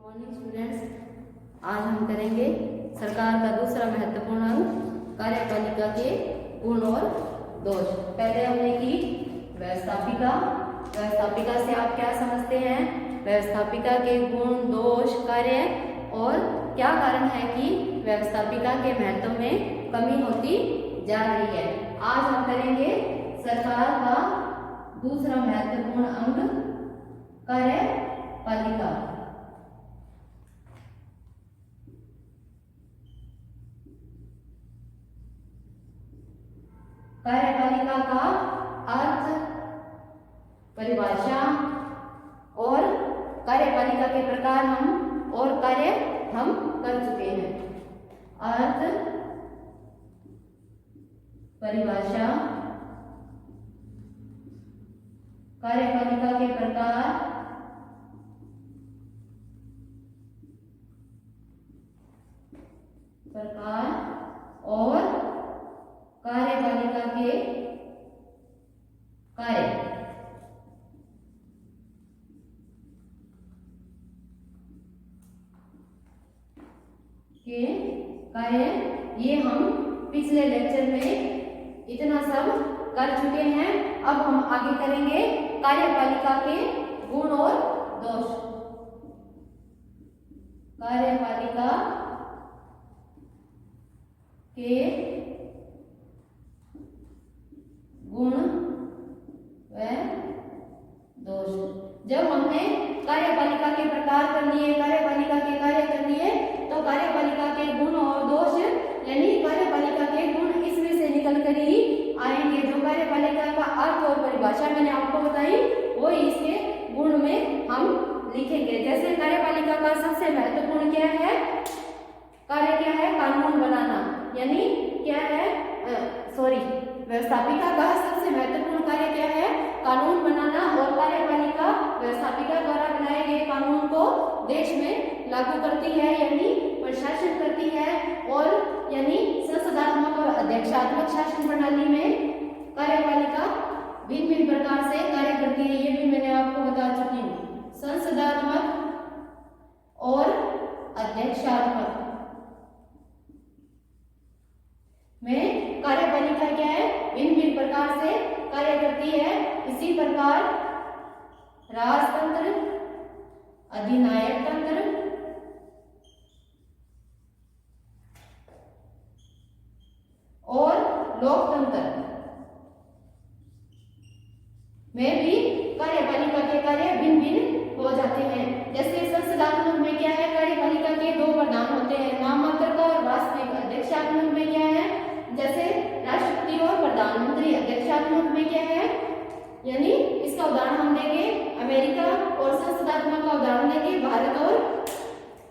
Morning students, आज हम करेंगे सरकार का दूसरा महत्वपूर्ण अंग कार्यपालिका के गुण और दोष। पहले हमने की व्यवस्थापिका। व्यवस्थापिका से आप क्या समझते हैं? व्यवस्थापिका के गुण, दोष, कार्य और क्या कारण है कि व्यवस्थापिका के महत्व में कमी होती जा रही है। आज हम करेंगे सरकार का दूसरा महत्वपूर्ण अंग कार्यपालिका। कार्यपालिका का अर्थ, परिभाषा और कार्यपालिका के प्रकार हम और कार्य हम कर चुके हैं। अर्थ, परिभाषा, कार्यपालिका के प्रकार और कार्यपालिका के कार्य। ये हम पिछले लेक्चर में इतना सब कर चुके हैं। अब हम आगे करेंगे कार्यपालिका के गुण और दोष। कार्यपालिका के गुण व दोष। जब हमने कार्यपालिका के प्रकार कर लिए, कार्यपालिका के कार्य कर लिए, तो कार्यपालिका के गुण और दोष यानी कार्यपालिका के गुण इसमें से निकल कर ही आएंगे। जो कार्यपालिका का अर्थ और परिभाषा मैंने आपको बताई वो इसके गुण में हम लिखेंगे। जैसे कार्यपालिका का सबसे महत्वपूर्ण क्या है? कार्य क्या है? कानून बनाना। यानी क्या है? व्यवस्थापिका का सबसे महत्वपूर्ण कार्य क्या है? कानून बनाना। और कार्यपालिका व्यवस्थापिका द्वारा बनाए गए कानून को देश में लागू करती है यानी प्रशासन करती है। और यानी संसदात्मक और अध्यक्षात्मक शासन प्रणाली में कार्यपालिका भिन्न भिन्न प्रकार से कार्य करती है। ये भी मैंने आपको बता चुकी हूँ। संसदात्मक और अध्यक्षात्मक में कार्यपालिका क्या है? भिन्न भिन्न प्रकार से कार्य करती है। इसी प्रकार राजतंत्र, अधिनायक तंत्र और लोकतंत्र में भी कार्यपालिका के कार्य भिन्न भिन्न हो जाते हैं। जैसे संसदात्मक में क्या है? कार्यपालिका के दो प्रधान होते हैं, नाममात्र का और वास्तविक। अध्यक्षात्मक में क्या है? जैसे राष्ट्रपति और प्रधानमंत्री। अध्यक्षात्मक में क्या है? यानी इसका उदाहरण हम देंगे अमेरिका, और संसदात्मक का उदाहरण देंगे भारत और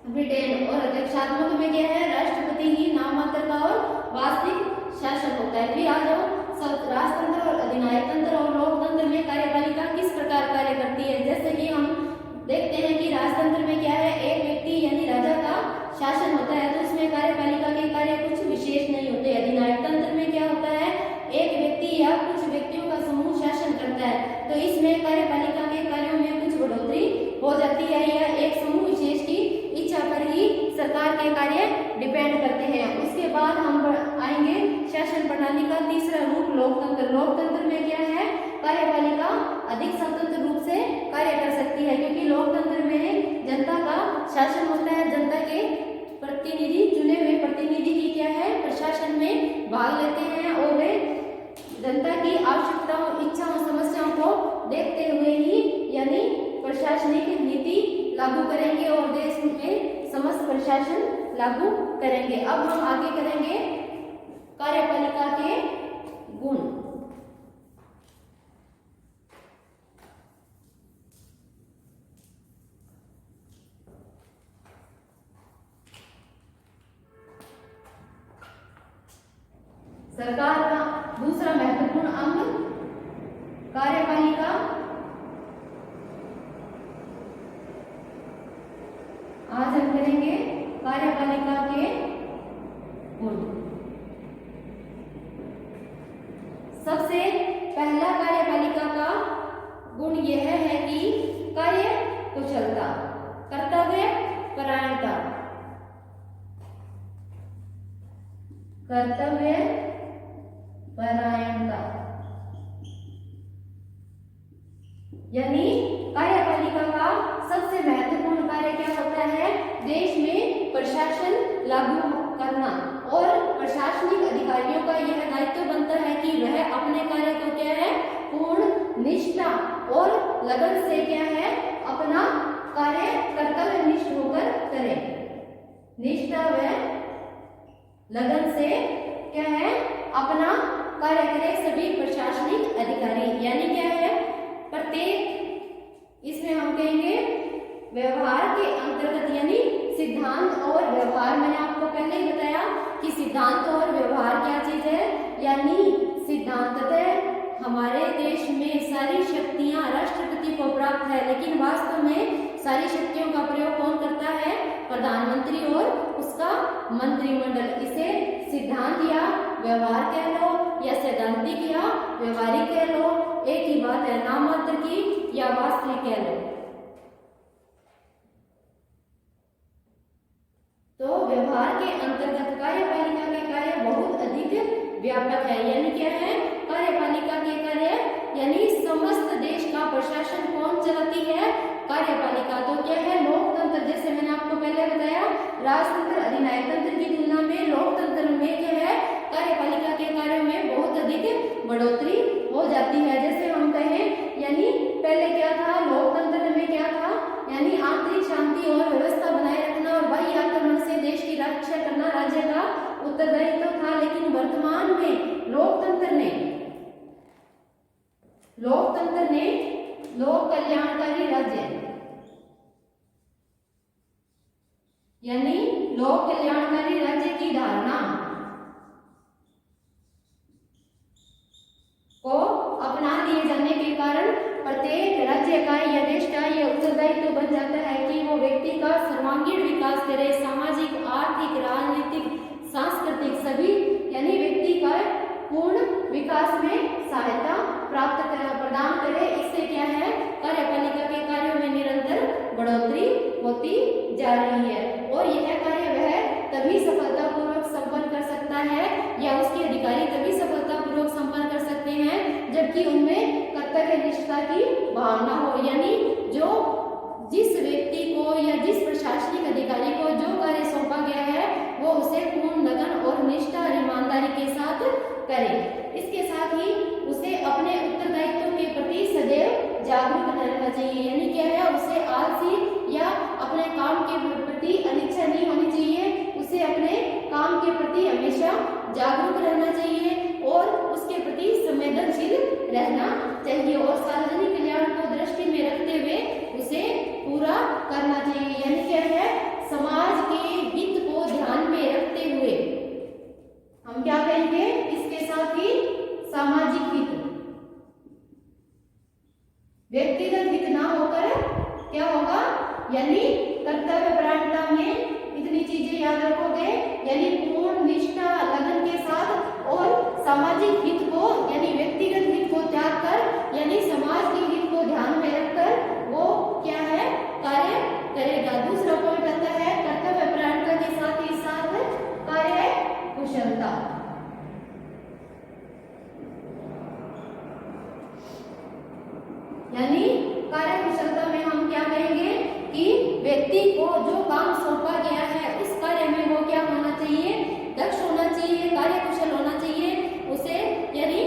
ब्रिटेन। और अध्यक्षात्मक में क्या है? राष्ट्रपति ही नाममात्र का और वास्तविक शासक होता है। फिर आ जाओ राजतंत्र और अधिनायक तंत्र और लोकतंत्र में कार्यपालिका किस प्रकार कार्य करती है। जैसे कि हम देखते हैं कि राजतंत्र में क्या है? एक व्यक्ति यानी राजा का शासन होता है, तो इसमें कार्यपालिका के कार्य कुछ विशेष नहीं होते। अधिनायक तंत्र में क्या होता है? एक व्यक्ति या कुछ व्यक्तियों का समूह शासन करता है, तो इसमें कार्यपालिका के कार्यों में कुछ बढ़ोतरी हो जाती है या एक समूह विशेष की इच्छा पर ही सरकार के कार्य डिपेंड करते हैं। उसके बाद हम आएंगे शासन प्रणाली का तीसरा रूप, लोकतंत्र। लोकतंत्र में क्या है? कार्यपालिका अधिक स्वतंत्र रूप से कार्य कर सकती है, क्योंकि लोकतंत्र में जनता का शासन होता है। जनता के प्रतिनिधि, चुने हुए प्रतिनिधि की क्या है? प्रशासन में भाग लेते हैं और वे जनता की आवश्यकताओं, इच्छाओं, समस्याओं को देखते हुए ही यानी प्रशासनिक नीति लागू करेंगे और देश में समस्त प्रशासन लागू करेंगे। अब हम आगे करेंगे कार्यपालिका के गुण। सरकार का दूसरा महत्वपूर्ण अंग कार्यपालिका। आज हम करेंगे कार्यपालिका के गुण। सबसे पहला कार्यपालिका का गुण यह है कि कार्य कुशलता। कर्तव्य कर्तव्य परायणता, यानी कार्यपालिका का सबसे महत्वपूर्ण कार्य क्या होता है? देश में प्रशासन लागू करना, और प्रशासनिक अधिकारियों का यह दायित्व बनता है कि वह अपने कार्य को क्या है, पूर्ण निष्ठा और लगन से क्या है, अपना कार्य कर्तव्य निष्ठ होकर करें। निष्ठा व लगन से क्या है, अपना कार्य करें सभी प्रशासनिक अधिकारी। यानी क्या है, प्रत्येक, इसमें हम कहेंगे व्यवहार के अंतर्गत, यानी सिद्धांत और व्यवहार। मैंने आपको पहले ही बताया कि सिद्धांत और व्यवहार क्या चीज है, यानी सिद्धांततः हमारे देश में सारी शक्तियां राष्ट्रपति को प्राप्त है, लेकिन वास्तव में सारी शक्तियों का प्रयोग कौन करता है? प्रधानमंत्री और उसका मंत्रिमंडल। इसे सिद्धांत या व्यवहार कह लो, या सैद्धांतिक या व्यवहारिक कह लो, एक ही बात है, नाम मात्र की या वास्तविक कह लो। तो व्यवहार के अंतर्गत कार्यपालिका के कार्य बहुत अधिक व्यापक है। यानी क्या है, कार्यपालिका के कार्य यानी समस्त देश का प्रशासन कौन चलाती है? कार्यपालिका। तो क्या है, लोकतंत्र। जैसे मैंने आपको पहले बताया, राजतंत्र अधिनायक तंत्र की तुलना में लोकतंत्र में क्या है, कार्यपालिका के कार्यों में बहुत अधिक बढ़ोतरी हो जाती है। जैसे हम कहें, यानी पहले क्या था, लोकतंत्र में क्या था, यानी आंतरिक शांति और व्यवस्था बनाए रखना और बाह्य आक्रमण से देश की रक्षा करना राज्य का उत्तरदायित्व था। लेकिन वर्तमान में लोकतंत्र ने लोक कल्याणकारी राज्य, यानी लोक कल्याणकारी राज्य की धारणा को अपना लिए जाने के कारण प्रत्येक राज्य का या देश का यह उत्तरदायित्व बन जाता है कि वो व्यक्ति का सर्वांगीण विकास करे, सामाजिक, आर्थिक, राजनीतिक, सांस्कृतिक सभी, यानी व्यक्ति का पूर्ण विकास में सहायता प्रदान करे। इससे क्या है, कार्यपालिका के कार्यों में निरंतर बढ़ोतरी होती जा रही है, और यह कार्य वह तभी सफलतापूर्वक संपन्न कर सकता है, या उसके अधिकारी तभी सफलतापूर्वक संपन्न कर सकते हैं जबकि उनमें कर्तव्य निष्ठा की भावना हो। यानी जो जिस व्यक्ति को या जिस प्रशासनिक अधिकारी को जो कार्य सौंपा गया है, वो उसे पूर्ण लगन और निष्ठा और ईमानदारी के साथ करे। इसके साथ ही उसे अपने उत्तरदायित्व के प्रति सदैव जागरूक रहना चाहिए। यानी क्या है, उसे आलसी या अपने काम के प्रति अनिच्छा नहीं होनी चाहिए, उसे अपने काम के प्रति हमेशा जागरूक रहना चाहिए और उसके प्रति संवेदनशील रहना चाहिए, और सार्वजनिक कल्याण को दृष्टि में रखते हुए उसे पूरा करना चाहिए। यानी क्या है, समाज के हित को ध्यान में रखते हुए हम क्या कहेंगे, इसके साथ ही सामाजिक हित, व्यक्तिगत हित ना होकर क्या होगा, यानी कर्तव्य परायणता में इतनी चीजें याद रखोगे, यानी पूर्ण निष्ठा लगन के साथ, और सामाजिक हित को यानी व्यक्तिगत हित को त्याग कर, यानी समाज के हित को ध्यान में रखकर वो क्या है, कार्य करेगा। दूसरा पॉइंट आता है कर्तव्य परायणता के साथ ही साथ कार्य कुशलता। यानी कार्य कुशलता में हम क्या कहेंगे कि व्यक्ति को जो काम सौंपा गया है उस कार्य में वो क्या होना चाहिए, दक्ष होना चाहिए, कार्य कुशल होना चाहिए। उसे यानी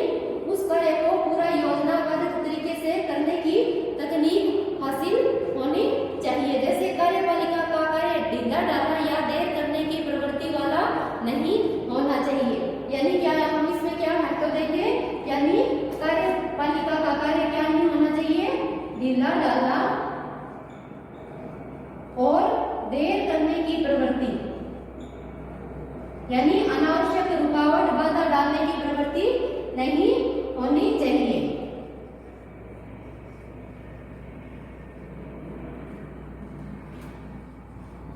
उस कार्य को पूरा योजनाबद्ध तरीके से करने की तकनीक हासिल होनी चाहिए। जैसे कार्यपालिका का कार्य ढीला डालना या देर करने की प्रवृत्ति वाला नहीं होना चाहिए। यानी क्या है, हम इसमें क्या महत्व देंगे, यानी कार्यपालिका का कार्य क्या नहीं होना चाहिए, ढीला डालना और देर करने की प्रवृत्ति, यानी अनावश्यक रुकावट बाधा डालने की प्रवृत्ति नहीं होनी चाहिए।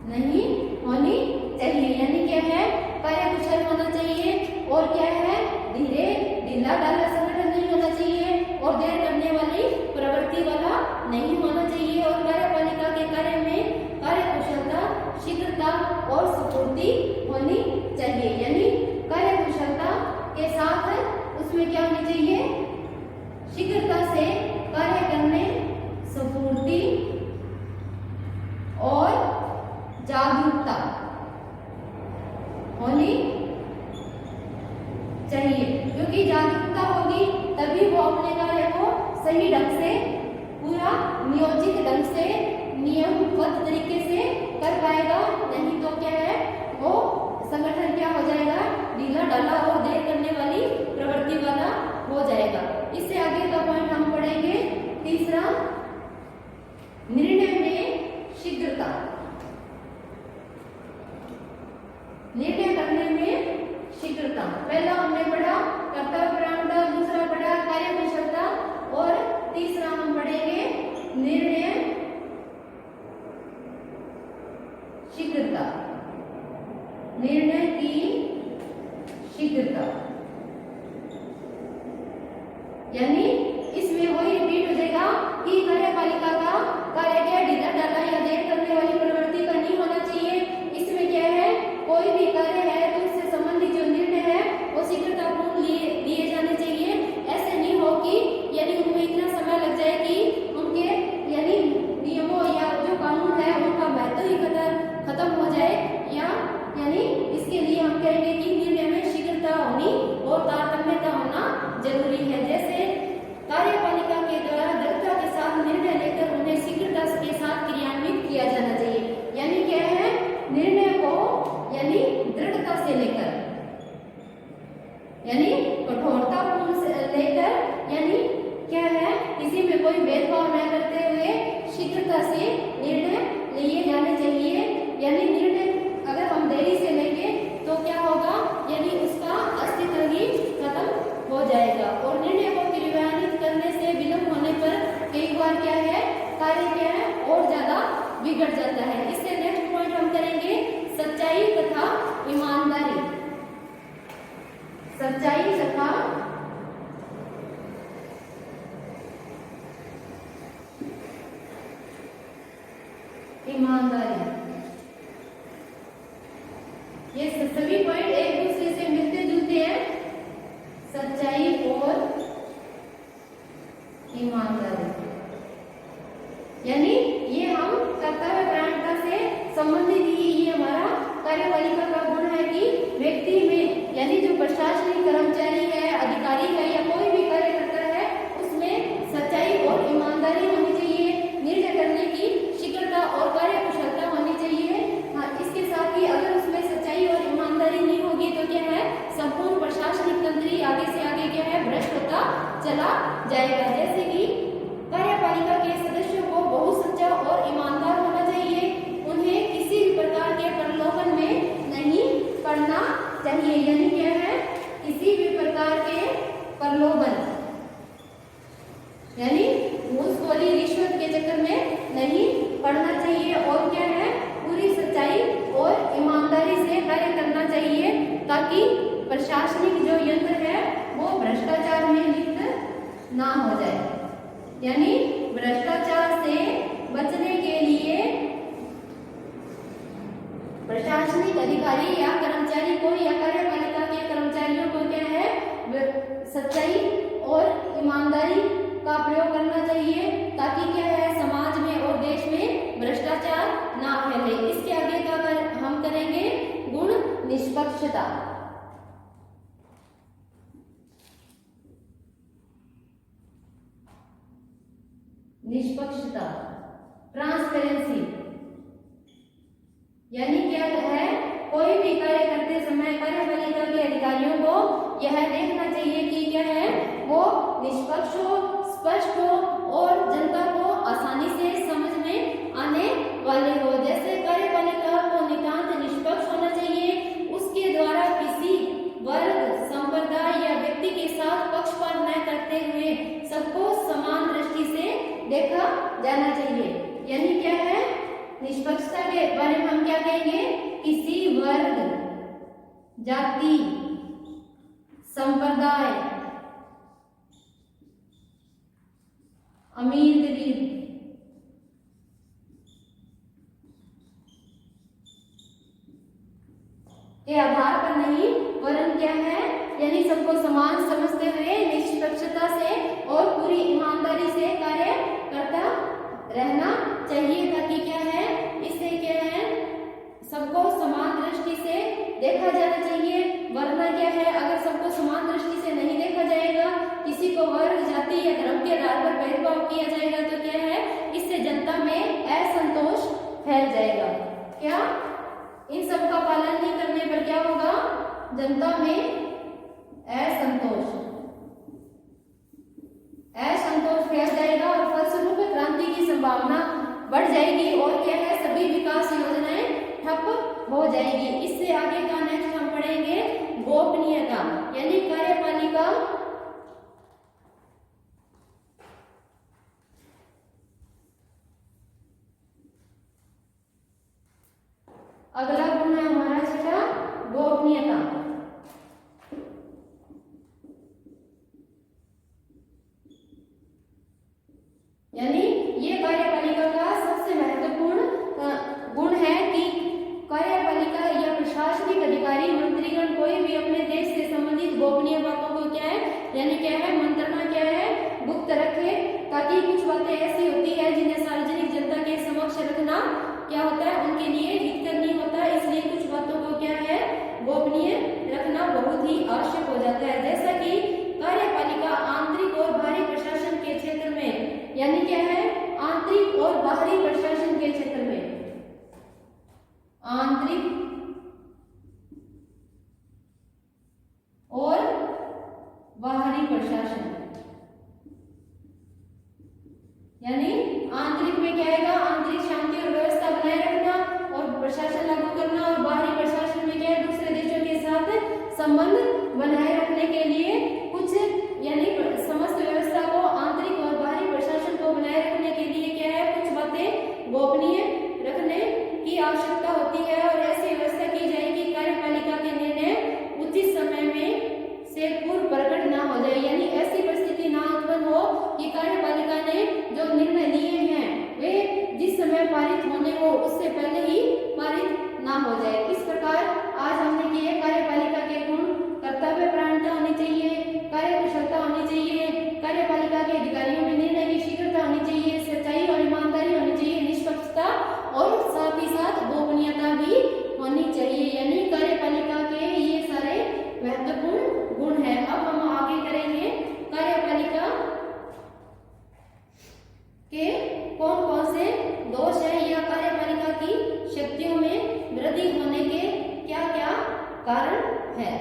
नहीं होनी चाहिए। यानी क्या है, कार्य कुशल होना चाहिए, और क्या है, धीरे ढीला डाला संगठन नहीं होना चाहिए, और देर करने वाली प्रवृत्ति वाला नहीं होना चाहिए। और कार्यपालिका के कार्य में कार्य कुशलता, शीघ्रता और स्फूर्ति होनी चाहिए। यानी कार्य उसमें क्या होनी चाहिए? शीघ्रता से कार्य करने, स्फूर्ति और जागरूकता होनी चाहिए, क्योंकि जागरूकता होगी तभी वो अपने कार्य को सही ढंग से, पूरा नियोजित ढंग से, नियमबद्ध तरीके से कर पाएगा। नहीं तो क्या है, वो संगठन क्या हो जाएगा? ढीला ढाला और देर करने वाली प्रवृत्ति वाला हो जाएगा। इससे आगे का पॉइंट हम पढ़ेंगे तीसरा, निर्णय में शीघ्रता। निर्णय करने में शीघ्रता, पहला हमने पढ़ा कर्तव्यपरायणता, दूसरा पढ़ा कार्यकुशलता और तीसरा हम पढ़ेंगे निर्णय शीघ्रता। निर्णय की शीघ्रता यानी इसमें वही रिपीट हो जाएगा कि कार्यपालिका का कार्य क्या ढीला ढाला या देर करने वाली प्रवृत्ति का नहीं होना चाहिए। इसमें क्या है, कोई भी कार्य है तो उससे संबंधित जो निर्णय है वो शीघ्रतापूर्ण लिए जाने चाहिए। ऐसे नहीं हो कि यानी उनमें इतना समय लग जाए कि उनके यानी नियमों या जो कानून है उनका महत्व ही खत्म हो जाए, या यानी इसके लिए हम कहेंगे कि निर्णय में शीघ्रता होनी और तारतम्यता होना जरूरी है। जैसे कार्यपालिका के द्वारा दृढ़ता के साथ निर्णय लेकर उन्हें शीघ्रता के साथ क्रियान्वित किया जाना चाहिए। यानी क्या है, निर्णय को यानी दृढ़ता से लेकर, यानी कठोरतापूर्ण से लेकर, यानी क्या है, किसी में कोई भेदभाव न करते हुए शीघ्रता से निर्णय लिए जाने चाहिए। यानी निर्णय अगर हम देरी से लेंगे तो क्या होगा, यानी उसका अस्तित्व ही खत्म हो जाएगा। और निर्णय को क्रियान्वित करने से विलंब होने पर कई बार क्या है, कार्य क्या है और ज्यादा बिगड़ जाता है। इससे नेक्स्ट पॉइंट हम करेंगे सच्चाई तथा ईमानदारी। सच्चाई तथा ईमानदारी, ये सभी पॉइंट एक दूसरे से मिलते जुलते हैं। सच्चाई और ईमानदारी यानी ये हम कर्तव्यपरायणता से संबंधित ही ये हमारा कार्यपालिका का गुण है कि व्यक्ति में यानी जो प्रशासनिक कर्मचारी है, अधिकारी है या कोई भी कार्य करता है उसमें सच्चाई और ईमानदारी होनी चाहिए। निर्णय करने की शीघ्रता और कार्यकुशलता होनी चाहिए। हाँ, इसके साथ ही अगर उसमें सच्चाई और ईमानदारी नहीं होगी तो क्या है, संपूर्ण प्रशासनिक तंत्र ही आगे से आगे क्या है, भ्रष्ट होता चला जाएगा। जैसे कि कार्यपालिका के सदस्यों को बहुत सच्चा और ईमानदार होना चाहिए। उन्हें किसी भी प्रकार के प्रलोभन में नहीं पड़ना चाहिए। यानी क्या है, किसी भी प्रकार के प्रलोभन यानी घूसखोरी रिश्वत के चक्कर में नहीं पड़ना चाहिए। और क्या है, पूरी सच्चाई और ईमानदारी से कार्य करना चाहिए ताकि प्रशासनिक जो यंत्र है वो भ्रष्टाचार में लिप्त ना हो जाए। यानी भ्रष्टाचार से बचने के लिए प्रशासनिक अधिकारी या कर्मचारी को या कार्यपालिका के कर्मचारियों को क्या है, सच्चाई और ईमानदारी का प्रयोग करना चाहिए ताकि क्या है, समाज में और देश में भ्रष्टाचार ना फैले। इसके आगे का हम करेंगे गुण निष्पक्षता। निष्पक्षता, ट्रांसपेरेंसी यानी क्या है, कोई भी कार्य करते समय कार्यपालिका के अधिकारियों को यह देखना चाहिए कि क्या है, वो निष्पक्ष हो, स्पष्ट हो और जनता को आसानी से समझ में आने वाले हो। जैसे कार्यपालिका को नितांत निष्पक्ष होना चाहिए। उसके द्वारा किसी वर्ग, संप्रदाय या व्यक्ति के साथ पक्षपात न करते हुए सबको समान दृष्टि से देखा जाना चाहिए। यानी क्या है, निष्पक्षता के बारे में हम क्या कहेंगे, किसी वर्ग, जाति, संप्रदाय, अमीर गरीब के आधार पर नहीं, वरन क्या है, यानी सबको समान समझते हुए निष्पक्षता से और पूरी ईमानदारी से कार्य करता रहना चाहिए, ताकि क्या है, इससे क्या है, सबको समान दृष्टि से देखा जाना चाहिए। वरना क्या है, अगर सबको समान दृष्टि से नहीं देखा जाएगा, किसी को वर्ग, जाति या धर्म के आधार पर भेदभाव किया जाएगा, तो क्या है, इससे जनता में असंतोष फैल जाएगा। क्या इन सब का पालन नहीं करने पर क्या होगा, जनता में असंतोष फैल जाएगा और फलस्वरूप क्रांति की संभावना बढ़ जाएगी और क्या है, सभी विकास योजनाएं ठप हो जाएगी। इससे आगे का नेक्स्ट हम पढ़ेंगे गोपनीयता, यानी कार्यपालिका अगला गुण है हमारा छठा गोपनीयता। यानी ये कार्यपालिका का सबसे महत्वपूर्ण गुण है कि कार्यपालिका या प्रशासनिक अधिकारी मंत्रीगण कोई भी अपने देश से संबंधित गोपनीय बातों को क्या है, यानी क्या है, मंत्रणा क्या है, गुप्त रखे, ताकि कुछ बातें ऐसी होती है जिन्हें सार्वजनिक जनता के समक्ष रखना क्या होता है, उनके लिए हितकर नहीं होता। इसलिए कुछ बातों को क्या है, गोपनीय रखना बहुत ही आवश्यक हो जाता है। जैसा कि कार्यपालिका आंतरिक और बाहरी प्रशासन के क्षेत्र में, यानी क्या है, आंतरिक और बाहरी प्रशासन के क्षेत्र में, आंतरिक और बाहरी प्रशासन, यानी आंतरिक में क्या आएगा, आंतरिक शांति और व्यवस्था बनाए रखना और प्रशासन लागू करना, और बाहरी प्रशासन में क्या है, दूसरे देशों के साथ संबंध बनाए रखने के लिए कुछ, यानी समस्त व्यवस्था को, आंतरिक और बाहरी प्रशासन को बनाए रखने के लिए क्या है, कुछ बातें गोपनीय रखने की आवश्यकता होती है और ऐसी व्यवस्था की जाएगी कार्यपालिका के निर्णय उचित समय में से पूर्व प्रकट ना हो जाए, यानी ऐसी परिस्थिति ना उत्पन्न हो कि कार्यपालिका ने जो निर्णय लिए हैं वे जिस समय पारित होने हो उससे पहले ही पारित ना हो जाए। इस प्रकार आज हमने किए कार्यपालिका के गुण, कर्तव्यपरायणता होनी चाहिए, कार्यकुशलता होनी चाहिए, कार्यपालिका के अधिकारियों में निर्णय की शीघ्रता होनी चाहिए, सच्चाई और ईमानदारी होनी चाहिए, निष्पक्षता और साथ ही साथ गोपनीयता भी होनी चाहिए। यानी कार्यपालिका के ये सारे महत्वपूर्ण गुण हैं। अब हम आगे करेंगे कार्यपालिका के कौन कौन से दोष है या कार्यपालिका की शक्तियों में वृद्धि होने के क्या क्या कारण है।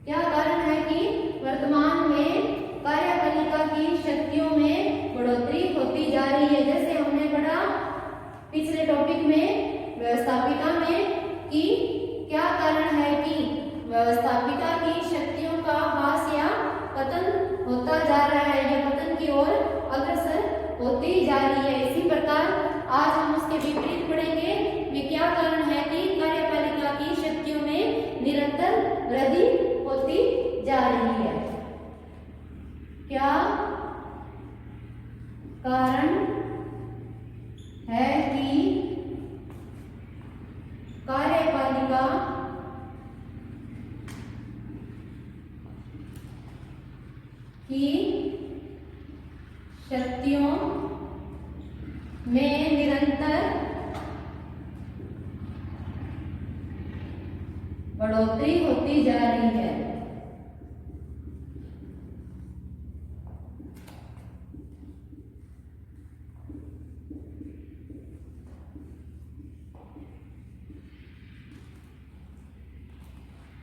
क्या कारण है कि वर्तमान में कार्यपालिका की शक्तियों में बढ़ोतरी होती जा रही है। जैसे हमने पढ़ा पिछले टॉपिक में व्यवस्थापिका में कि क्या कारण है कि व्यवस्थापिका की शक्तियों का ह्रास या पतन होता जा रहा है या पतन की ओर अग्रसर होती जा रही है। इसी प्रकार आज हम उसके विपरीत पढ़ेंगे कि क्या कारण है कि कार्यपालिका की शक्तियों में निरंतर वृद्धि होती जा रही है। क्या कारण है कि कार्यपालिका की शक्तियों में निरंतर बढ़ोतरी होती जा रही है।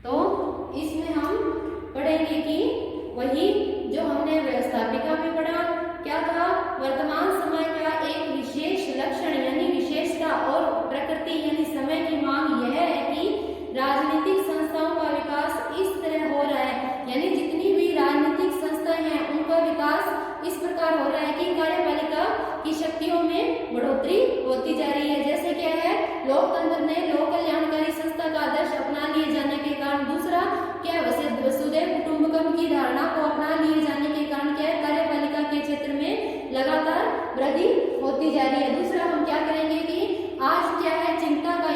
तो इसमें हम पढ़ेंगे कि वही जो हमने व्यवस्थापिका में पढ़ा, क्या था, वर्तमान समय का एक विशेष लक्षण यानी विशेषता और प्रकृति यानी समय की मांग यह है कि राजनीतिक संस्थाओं का विकास इस तरह हो रहा है, यानी जितनी भी राजनीतिक संस्थाएं हैं उनका विकास इस प्रकार हो रहा है कि कार्यपालिका की शक्तियों में बढ़ोतरी होती जा रही है। जैसे क्या है, लोकतंत्र ने लोक कल्याणकारी संस्था का आदर्श अपना लिए जाने के कारण, दूसरा क्या वसुधैव कुटुंबकम की धारणा को अपना लिए जाने के कारण क्या है, कार्यपालिका के क्षेत्र लगातार वृद्धि होती जा रही है। दूसरा हम क्या करेंगे कि आज क्या है, चिंता का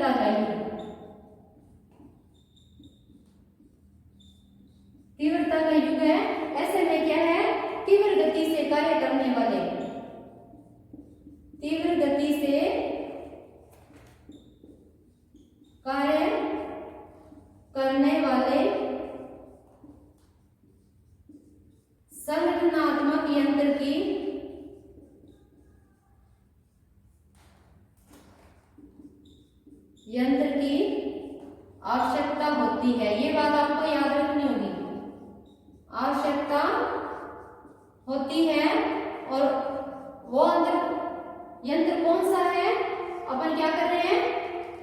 तीव्रता का युग, तीव्रता का युग है। ऐसे में क्या है, तीव्र गति से कार्य करने वाले, तीव्र गति से कार्य करने वाले संगठनात्मक यंत्र की आवश्यकता होती है। ये बात आपको याद रखनी होगी, आवश्यकता होती है। और वो यंत्र कौन सा है, अपन क्या कर रहे हैं,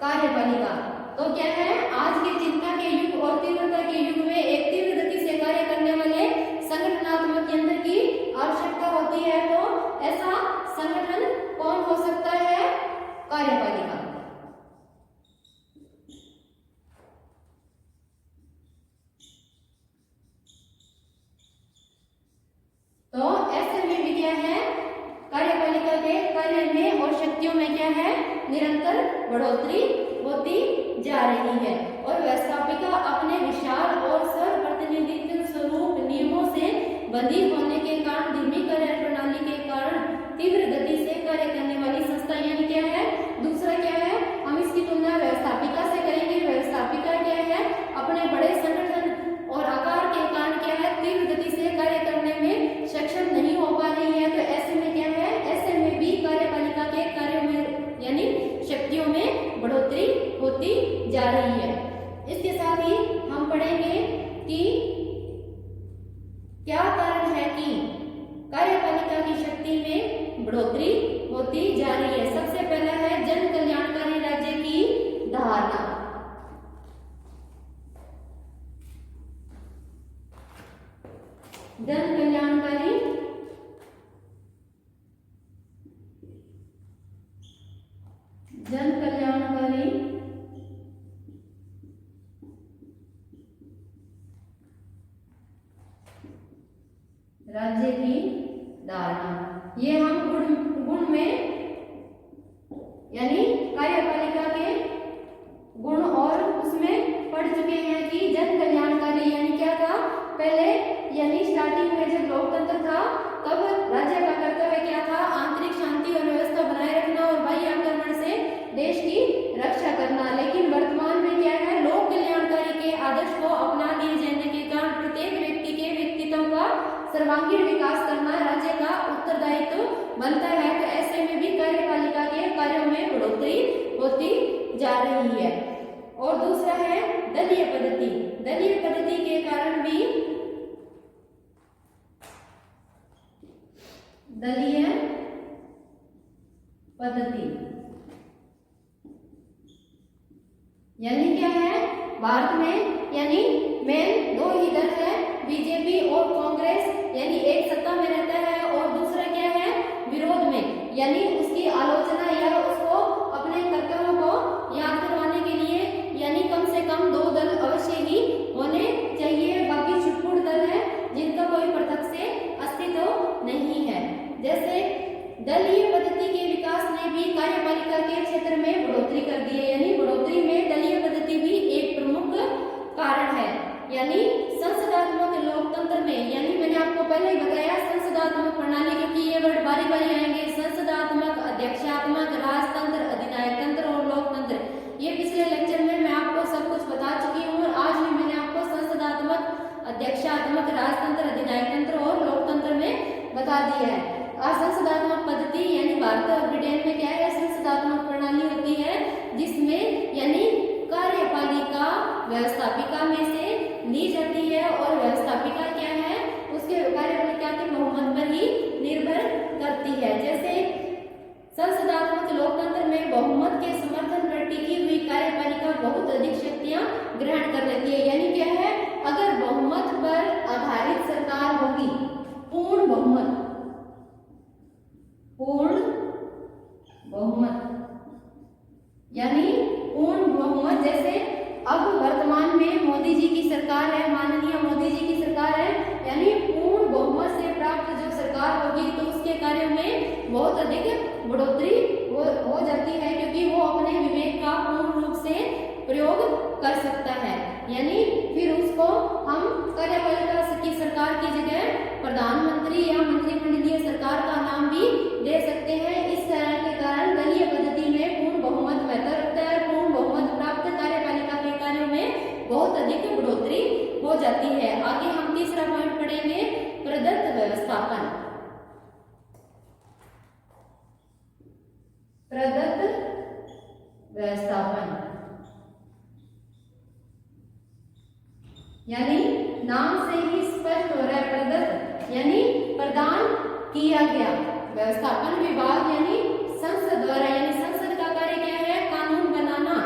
कार्यपालिका। तो क्या है, आज के चिंता के युग और तीव्रता के युग में एक तीव्र गति से कार्य करने वाले संगठनात्मक यंत्र की आवश्यकता होती है। तो ऐसा संगठन कौन हो सकता है, कार्यपालिका। तो ऐसे में भी क्या है, कार्यपालिका के कार्य में और शक्तियों में क्या है, निरंतर बढ़ोतरी होती जा रही है। और व्यवस्थापिका अपने विशाल और सर्वप्रतिनिधित्व स्वरूप नियमों से बंधी होने के कारण, धीमी कार्य प्रणाली के कारण तीव्र गति से कार्य करने वाली संस्था यानी क्या है, दूसरा क्या है, हम इसकी तुलना व्यवस्थापिका से करेंगे। व्यवस्थापिका क्या है, अपने बड़े संगठन और आकार के कारण क्या है, तीव्र गति से कार्य करने में सक्षम नहीं हो पा रही है। तो ऐसे में क्या है, ऐसे में भी कार्यपालिका के कार्यों में यानी शक्तियों में बढ़ोतरी होती जा रही है। इसके साथ ही हम पढ़ेंगे कि क्या कारण है कि कार्यपालिका की शक्ति में बढ़ोतरी होती जा रही है। सबसे पहला है जन कल्याणकारी राज्य की धारणा। जन कल्याणकारी राज्य की धारणा, ये हम गुण में यानी कार्यपालिका के गुण और उसमें पढ़ चुके हैं कि जन कल्याणकारी यानी क्या था, पहले यानी स्टार्टिंग में जब लोकतंत्र था तब राज्य का कर्तव्य क्या था, आंतरिक शांति और व्यवस्था बनाए रखना और बाह्य आक्रमण से देश की रक्षा करना। लेकिन वर्तमान में क्या है, लोक कल्याणकारी के आदर्श को अपना लिए जाने के कारण प्रत्येक व्यक्ति के व्यक्तित्व का सर्वांगीण विकास करना राज्य का उत्तरदायित्व बनता है। तो ऐसे में भी कार्यपालिका के कार्यों में बढ़ोतरी होती जा रही है। और दूसरा है दलीय पद्धति। दलीय पद्धति के कारण भी दलीय पद्धति यानी क्या है, भारत में यानी मेन दो ही दल है, बीजेपी और कांग्रेस, यानी एक सत्ता में रहता है और दूसरा क्या है, विरोध में, यानी उसकी आलोचना या उसको अपने कर्तव्यों को याद करवाने के लिए यानी कम से कम दो दल अवश्य ही होने चाहिए। बाकी छुटपुट दल है जिनका कोई पृथक से अस्तित्व नहीं है। जैसे दलीय पद्धति के विकास ने भी कार्यपालिका के क्षेत्र में बढ़ोतरी कर दी है, यानी बढ़ोतरी में दलीय पद्धति भी एक प्रमुख कारण है। यानी संसदात्मक लोकतंत्र में, यानी मैंने आपको पहले ही बताया संसदात्मक प्रणाली, क्योंकि ये वर्ड बारी बारी आएंगे, संसदात्मक, अध्यक्षात्मक, राजतंत्र, अधिनायक तंत्र और लोकतंत्र। ये पिछले लेक्चर में मैं आपको सब कुछ बता चुकी हूँ और आज भी मैंने आपको संसदात्मक, अध्यक्षात्मक, राजतंत्र, अधिनायक तंत्र और लोकतंत्र में बता दिया है। संसदात्मक पद्धति यानी भारत और ब्रिटेन में क्या है, संसदात्मक प्रणाली होती है जिसमें यानी कार्यपालिका व्यवस्थापिका में से ली जाती है और व्यवस्थापिका क्या है, उसके कार्यपालिका के बहुमत पर ही निर्भर करती है। जैसे संसदात्मक लोकतंत्र में बहुमत के समर्थन पर टिकी हुई कार्यपालिका बहुत अधिक शक्तियां ग्रहण कर लेती है। यानी क्या है, अगर बहुमत पर आधारित सरकार होगी, पूर्ण बहुमत, पूर्ण बहुमत यानी पूर्ण बहुमत, जैसे अब वर्तमान में मोदी जी की सरकार है, माननीय मोदी जी की सरकार है, यानी पूर्ण बहुमत से प्राप्त जो सरकार होगी तो उसके कार्यों में बहुत अधिक बढ़ोतरी हो जाती है, क्योंकि वो अपने विवेक का पूर्ण रूप प्रदत्त व्यवस्थापन, यानी नाम से ही स्पष्ट हो रहा है, प्रदत्त यानी प्रदान किया गया, व्यवस्थापन विभाग यानी संसद द्वारा, यानी संसद का कार्य क्या है, कानून बनाना।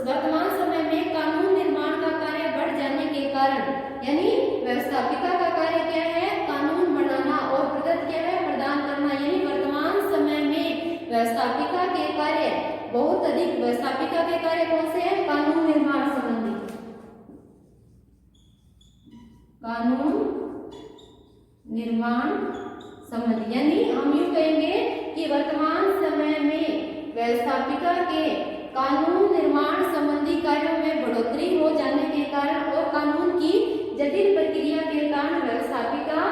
वर्तमान समय में कानून निर्माण का कार्य बढ़ जाने के कारण, यानी व्यवस्थापिका का कार्य क्या है, कानून बनाना, और प्रदत्त क्या है, प्रदान करना। यानी वर्तमान समय में व्यवस्थापिका के कार्य बहुत अधिक, व्यवस्थापिका के कार्य कौन से हैं, कानून निर्माण संबंधी, कानून निर्माण संबंधी। यानी हम यूं कहेंगे कि वर्तमान समय में व्यवस्थापिका के कानून निर्माण संबंधी कार्यों में बढ़ोतरी हो जाने के कारण और कानून की जटिल प्रक्रिया के कारण व्यवस्थापिका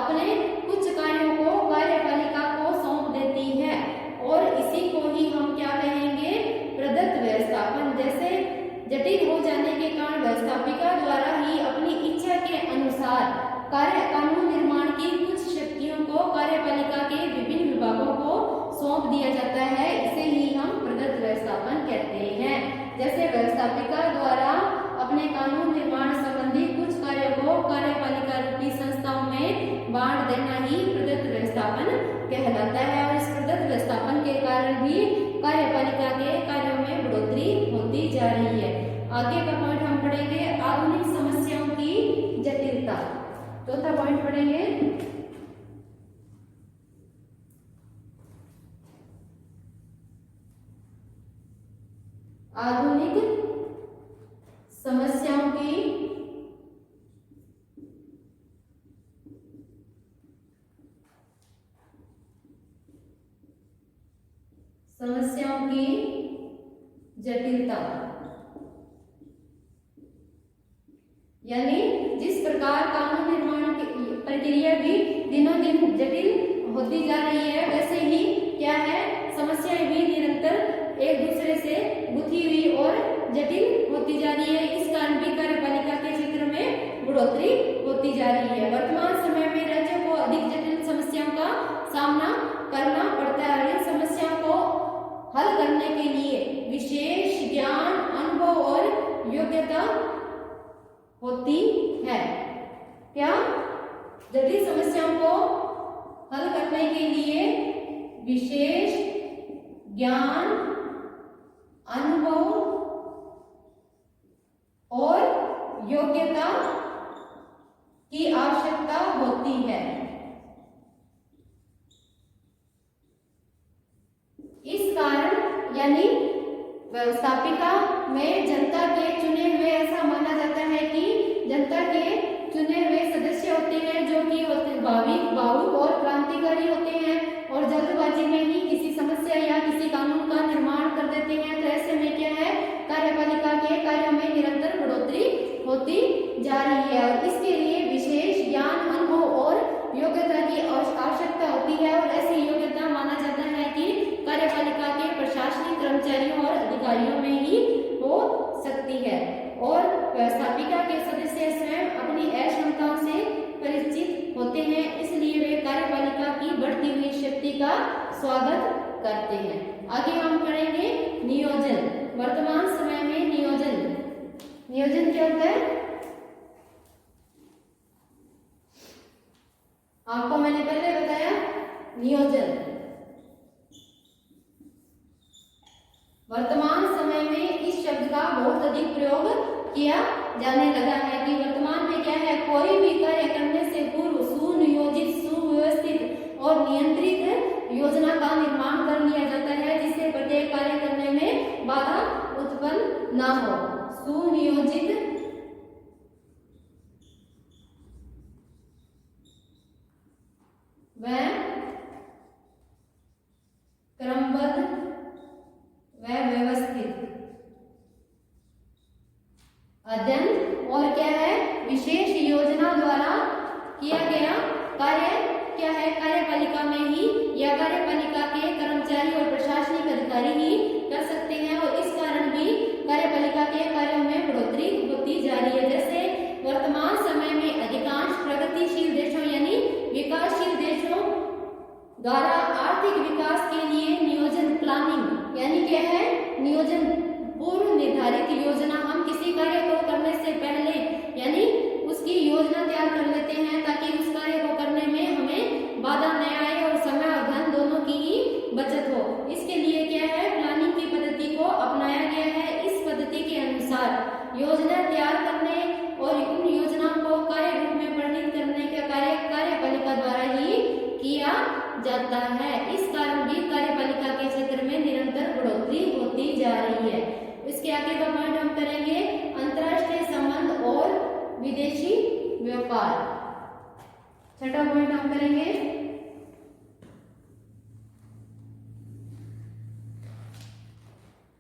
अपने कुछ कार्यों को कार्यपालिका को सौंप देती है, और इसी को ही हम क्या कहेंगे, प्रदत्त व्यवस्थापन। जैसे जटिल हो जाने के कारण व्यवस्थापिका द्वारा ही अपनी इच्छा के अनुसार कानून निर्माण की कुछ शक्तियों को कार्यपालिका के विभिन्न विभागों को सौंप दिया जाता है, इसे ही हम प्रदत्त व्यवस्थापन कहते हैं। जैसे व्यवस्थापिका द्वारा अपने कानून निर्माण संबंधी कुछ कार्यों को कार्यपालिका रूपी संस्थाओं में बांट देना ही प्रदत्त व्यवस्थापन कहलाता है, और इस प्रदत्त व्यवस्थापन के कारण भी कार्यपालिका के कार्यों में बढ़ोतरी होती जा रही है। आगे का पॉइंट हम पढ़ेंगे, आधुनिक समस्याओं की जटिलता। चौथा पॉइंट पढ़ेंगे, आधुनिक समस्याओं की जटिलता, यानी जिस प्रकार कानून निर्माण की प्रक्रिया भी दिनों दिन जटिल होती जा रही है, वैसे ही क्या है, समस्याएं भी निरंतर एक दूसरे से गुथी हुई और जटिल होती जा रही है। इस कारण भी कार्यपालिका के क्षेत्र में बढ़ोतरी होती जा रही है। वर्तमान समय में राज्यों को अधिक जटिल समस्याओं का सामना करना पड़ता है। इन समस्याओं को हल करने के लिए विशेष ज्ञान, अनुभव और योग्यता होती है। क्या? जटिल समस्याओं को हल करने के लिए विशेष ज्ञान, अनुभव और योग्यता की आवश्यकता होती है। इस कारण यानी व्यवस्थापिका में जनता के चुने हुए, ऐसा माना जाता है कि जनता के चुने हुए सदस्य होते हैं जो कि भावुक और क्रांतिकारी होते हैं और जल्दबाजी में ही किसी समस्या या किसी कानून का निर्माण कर देते हैं। तो ऐसे में क्या है, कार्यपालिका के कार्यों में निरंतर बढ़ोतरी होती जा रही है और इसके लिए विशेष ज्ञान, अनुभव और योग्यता की आवश्यकता होती है। और ऐसी योग्यता माना जाता है कि कार्यपालिका के प्रशासनिक कर्मचारियों और अधिकारियों में ही हो सकती है और व्यवस्थापिका के सदस्य स्वयं अपनी अक्षमताओं से परिचित होते हैं, इसलिए वे कार्यपालिका की बढ़ती हुई शक्ति का स्वागत करते हैं। आगे हम पढ़ेंगे नियोजन। वर्तमान समय में नियोजन क्या होता है? आपको मैंने पहले बताया नियोजन। वर्तमान समय में इस शब्द का बहुत अधिक प्रयोग किया जाने लगा है कि वर्तमान में क्या है, कोई भी कार्य करने से पूर्व सुनियोजित, सुव्यवस्थित और नियंत्रित योजना का निर्माण कर लिया जाता है जिससे प्रत्येक कार्य करने में बाधा उत्पन्न न हो। सुनियोजित व क्रमबद्ध व व्यवस्थित अध्ययन और क्या है, विशेष योजना द्वारा किया गया कार्य क्या है, कार्यपालिका में ही या कार्यपालिका के कर्मचारी और प्रशासनिक अधिकारी ही कर सकते हैं और इस कारण भी कार्यपालिका के कार्यों में बढ़ोतरी होती जा रही है। जैसे वर्तमान समय में अधिकांश प्रगतिशील देशों यानी विकासशील देशों द्वारा आर्थिक विकास के लिए नियोजन प्लानिंग योजना तैयार करने और उन योजनाओं को कार्य रूप में परिणत करने का कार्य कार्यपालिका द्वारा ही किया जाता है। इस कारण भी कार्यपालिका के क्षेत्र में निरंतर बढ़ोतरी होती जा रही है। इसके आगे का पॉइंट हम करेंगे अंतर्राष्ट्रीय संबंध और विदेशी व्यापार। छठा पॉइंट हम करेंगे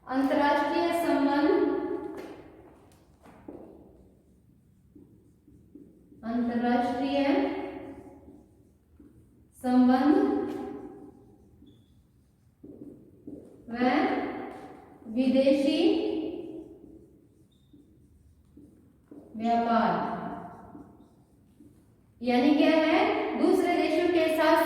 अंतर्राष्ट्रीय संबंध व विदेशी व्यापार। यानी क्या है, दूसरे देशों के साथ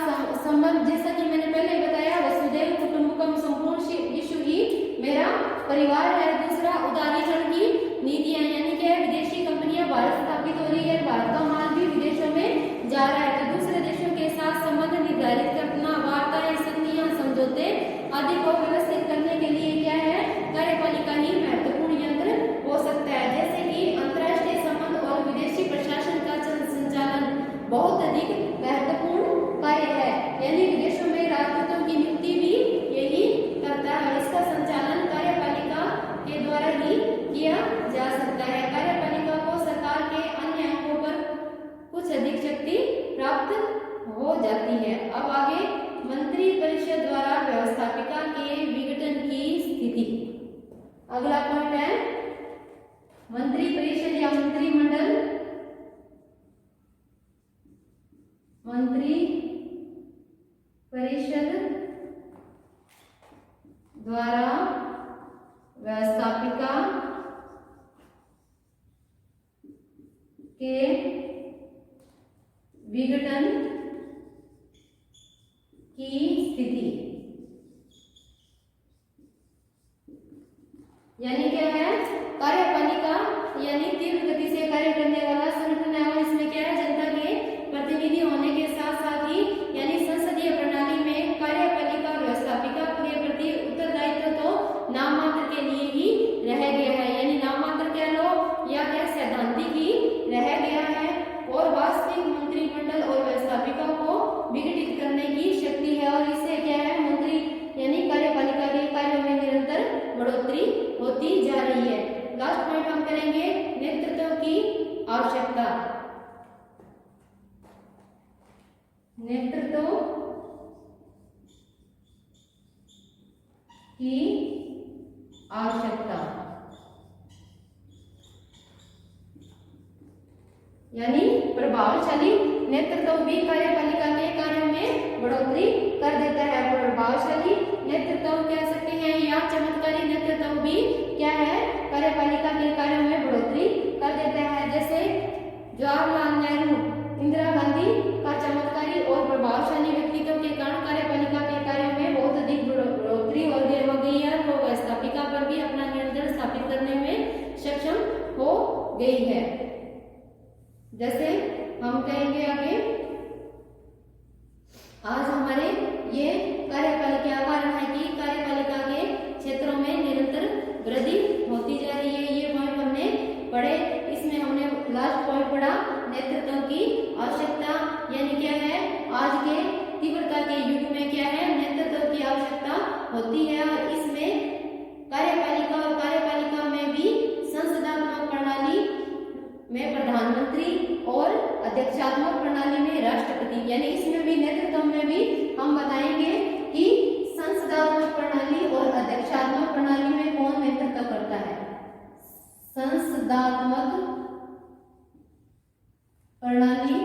संबंध, जैसा कि मैंने पहले बताया वसुधैव कुटुंबकम संपूर्ण विश्व ही मेरा परिवार है। दूसरा उदारीकरण की नीतियां, यानी क्या है, विदेशी कंपनियां भारत स्थापित हो रही है, भारत का माल भी विदेशों में जा रहा है, तो दूसरे देशों के साथ संबंध निर्धारित करना, वार्ताएं, संधियां, समझौते आदि को व्यवस्थित करने के लिए क्या है, कार्यपालिका ही महत्वपूर्ण यंत्र हो सकता है। जैसे कि अंतर्राष्ट्रीय संबंध और विदेशी प्रशासन का संचालन बहुत अधिक महत्वपूर्ण कार्य है, यानी विदेशों में राजदूतों की नियुक्ति भी यही करता है। इसका संचालन कार्यपालिका के द्वारा ही किया जा सकता है। कार्यपालिका को सरकार के अन्य अंगों पर कुछ अधिक शक्ति प्राप्त हो जाती है। अब आगे मंत्री परिषद द्वारा व्यवस्थापिका के विघटन की स्थिति। अगला पॉइंट है मंत्री परिषद या मंत्रिमंडल। मंत्री परिषद द्वारा व्यवस्थापिका के विघटन की स्थिति। यानी क्या है, कार्यपालिका यानी तीव्र गति से कार्य करने वाला संगठन है और इसमें क्या है, जनता के प्रतिनिधि होने के साथ साथ ही यानी संसदीय प्रणाली में कार्यपालिका व्यवस्थापिका के प्रति उत्तरदायित्व तो नाम मात्र के लिए ही रह गया है, यानी नाम मात्र कह लो या क्या सैद्धांतिक ही रह गया है, और वास्तविक मंत्रिमंडल और व्यवस्थापिका को विघटित करने की शक्ति है। और इससे क्या है, मंत्री यानी कार्यपालिका के कार्यों में निरंतर बढ़ोतरी होती जा रही है। लास्ट पॉइंट हम करेंगे नेतृत्व की आवश्यकता। नेतृत्व की आवश्यकता यानी प्रभावशाली नेतृत्व भी कार्यपालिका के कार्यों में बढ़ोतरी कर देता है। प्रभावशाली नेतृत्व कह सकते हैं या चमत्कारी नेतृत्व भी क्या है, कार्यपालिका के कार्यों में बढ़ोतरी कर देता है। जैसे जवाहरलाल नेहरू, इंदिरा गांधी का चमत्कारी और प्रभावशाली व्यक्तित्व के कारण कार्यपालिका के कार्यों में बहुत अधिक बढ़ोतरी हो गई है, तो व्यवस्थापिका पर भी अपना नियंत्रण स्थापित करने में सक्षम हो गई है। जैसे हम कहेंगे आगे, आज हमारे ये कार्यपालिका कारण है कि कार्यपालिका के क्षेत्रों में निरंतर वृद्धि होती जा रही है। ये पॉइंट हमने पढ़े। इसमें हमने लास्ट पॉइंट पढ़ा नेतृत्व की आवश्यकता, यानी क्या है, आज के तीव्रता के युग में क्या है, नेतृत्व की आवश्यकता होती है। और इसमें कार्यपालिका और कार्यपालिका में भी संसदात्मक प्रणाली में प्रधानमंत्री और अध्यक्षात्मक प्रणाली में राष्ट्रपति, यानी इसमें भी नेतृत्व में भी हम बताएंगे कि संसदात्मक प्रणाली और अध्यक्षात्मक प्रणाली में कौन नेतृत्व करता है। संसदात्मक प्रणाली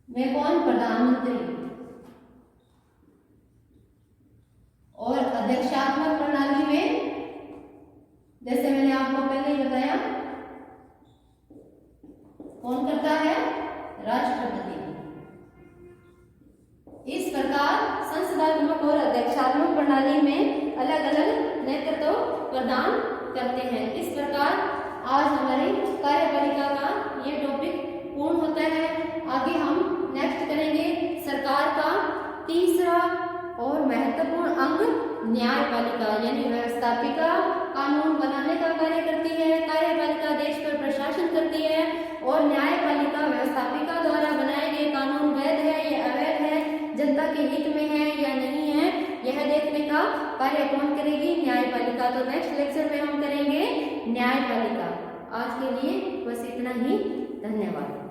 में कौन, प्रधानमंत्री, और अध्यक्षात्मक प्रणाली में जैसे मैंने आपको पहले ही बताया कौन करता है, राष्ट्रपति। इस प्रकार संसदात्मक और अध्यक्षात्मक प्रणाली में अलग अलग नेतृत्व प्रदान करते हैं। इस प्रकार आज हमारी कार्यपालिका का ये टॉपिक पूर्ण होता है। आगे हम नेक्स्ट करेंगे सरकार का तीसरा और महत्वपूर्ण अंग न्यायपालिका, यानी व्यवस्थापिका, कानून बनाने का कार्य करती है, कार्यपालिका देश पर प्रशासन करती है और न्यायपालिका व्यवस्थापिका द्वारा बनाए गए कानून वैध है या अवैध है, जनता के हित में है या नहीं है, यह देखने का कार्य कौन करेगी? न्यायपालिका। तो नेक्स्ट लेक्चर में हम करेंगे न्यायपालिका। आज के लिए बस इतना ही। धन्यवाद।